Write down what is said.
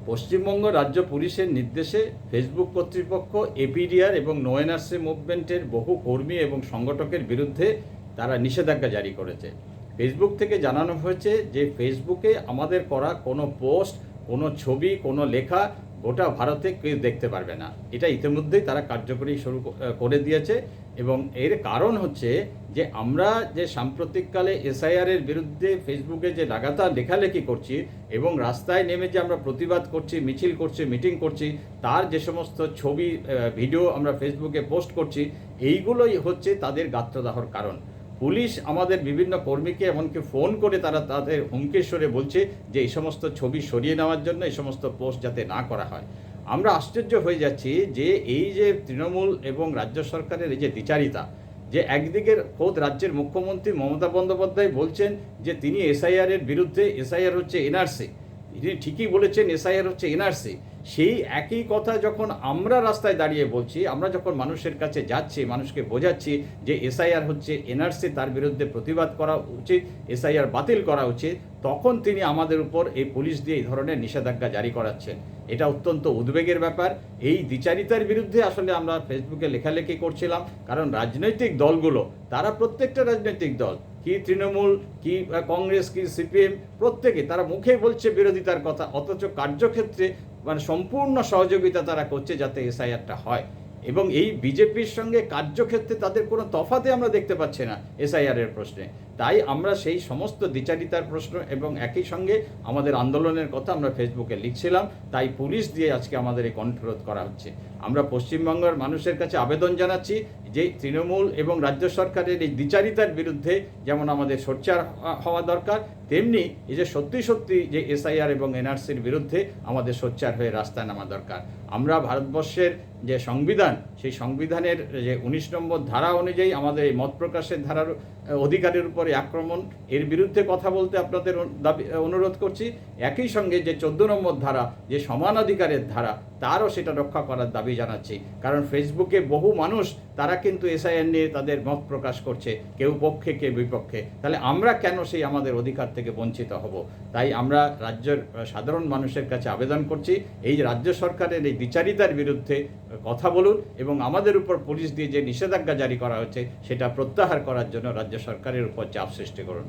পশ্চিমবঙ্গ রাজ্য পুলিশের নির্দেশে ফেসবুক কর্তৃপক্ষ এপিডিআর এবং নো এনআরসি মুভমেন্টের বহু কর্মী এবং সংগঠকের বিরুদ্ধে তারা নিষেধাজ্ঞা জারি করেছে। ফেসবুক থেকে জানানো হয়েছে যে ফেসবুকে আমাদের করা কোনো পোস্ট, কোনো ছবি, কোনো লেখা গোটা ভারতে কেউ দেখতে পারবে না। এটা ইতিমধ্যেই তারা কার্যকরী শুরু করে দিয়েছে এবং এর কারণ হচ্ছে যে আমরা যে সাম্প্রতিককালে এসআইআরের বিরুদ্ধে ফেসবুকে যে লাগাতার লেখালেখি করছি এবং রাস্তায় নেমে যে আমরা প্রতিবাদ করছি, মিছিল করছি, মিটিং করছি, তার যে সমস্ত ছবি, ভিডিও আমরা ফেসবুকে পোস্ট করছি, এইগুলোই হচ্ছে তাদের গাত্রদাহর কারণ। পুলিশ আমাদের বিভিন্ন কর্মীকে এমনকি ফোন করে তারা তাদের হুমকি স্বরে বলছে যে এই সমস্ত ছবি সরিয়ে নেওয়ার জন্য, এই সমস্ত পোস্ট যাতে না করা হয়। আমরা আশ্চর্য হয়ে যাচ্ছি যে এই যে তৃণমূল এবং রাজ্য সরকারের এই যে দ্বিচারিতা, যে একদিকে খোদ রাজ্যের মুখ্যমন্ত্রী মমতা বন্দ্যোপাধ্যায় বলছেন যে তিনি এসআইআরের বিরুদ্ধে, এসআইআর হচ্ছে এনআরসি, তিনি ঠিকই বলেছেন এসআইআর হচ্ছে এনআরসি। সেই একই কথা যখন আমরা রাস্তায় দাঁড়িয়ে বলছি, আমরা যখন মানুষের কাছে যাচ্ছি, মানুষকে বোঝাচ্ছি যে এসআইআর হচ্ছে এনআরসি, তার বিরুদ্ধে প্রতিবাদ করা উচিত, এসআইআর বাতিল করা উচিত, তখন তিনি আমাদের উপর এই পুলিশ দিয়ে এই ধরনের নিষেধাজ্ঞা জারি করাচ্ছেন। এটা অত্যন্ত উদ্বেগের ব্যাপার। এই দ্বিচারিতার বিরুদ্ধে আসলে আমরা ফেসবুকে লেখালেখি করছিলাম, কারণ রাজনৈতিক দলগুলো, তারা প্রত্যেকটা রাজনৈতিক দল, কি তৃণমূল, কি কংগ্রেস, কি সিপিএম, প্রত্যেকে তারা মুখে বলছে বিরোধিতার কথা, অথচ কার্যক্ষেত্রে সম্পূর্ণ সহযোগিতা তারা করছে যাতে এসআইআরটা হয়। এবং এই বিজেপির সঙ্গে কার্যক্ষেত্রে তাদের কোনো তফাতে আমরা দেখতে পাচ্ছি না এসআইআরের প্রশ্নে। তাই আমরা সেই সমস্ত দ্বিচারিতার প্রশ্ন এবং একই সঙ্গে আমাদের আন্দোলনের কথা আমরা ফেসবুকে লিখছিলাম, তাই পুলিশ দিয়ে আজকে আমাদের এই কণ্ঠরোধ করা হচ্ছে। আমরা পশ্চিমবঙ্গের মানুষের কাছে আবেদন জানাচ্ছি যে তৃণমূল এবং রাজ্য সরকারের এই দ্বিচারিতার বিরুদ্ধে যেমন আমাদের সোচ্চার হওয়া দরকার, তেমনি এই যে সত্যি সত্যি যে এসআইআর এবং এনআরসির বিরুদ্ধে আমাদের সোচ্চার হয়ে রাস্তায় নামা দরকার। আমরা ভারতবর্ষের যে সংবিধান, সেই সংবিধানের যে 19 নম্বর ধারা অনুযায়ী আমাদের এই মত প্রকাশের ধারার অধিকারের উপরে আক্রমণ, এর বিরুদ্ধে কথা বলতে আপনাদের অনুরোধ করছি। একই সঙ্গে যে 14 নম্বর ধারা, যে সমানাধিকারের ধারা, তারও সেটা রক্ষা করার দাবি জানাচ্ছি। কারণ ফেসবুকে বহু মানুষ তারা কিন্তু এসআইআর নিয়ে তাদের মত প্রকাশ করছে, কেউ পক্ষে কেউ বিপক্ষে। তাহলে আমরা কেন সেই আমাদের অধিকার থেকে বঞ্চিত হব? তাই আমরা রাজ্যের সাধারণ মানুষের কাছে আবেদন করছি, এই রাজ্য সরকারের এই দ্বিচারিতার বিরুদ্ধে কথা বলুন এবং আমাদের উপর পুলিশ দিয়ে যে নিষেধাজ্ঞা জারি করা হচ্ছে সেটা প্রত্যাহার করার জন্য রাজ্য সরকারের উপর চাপ সৃষ্টি করুন।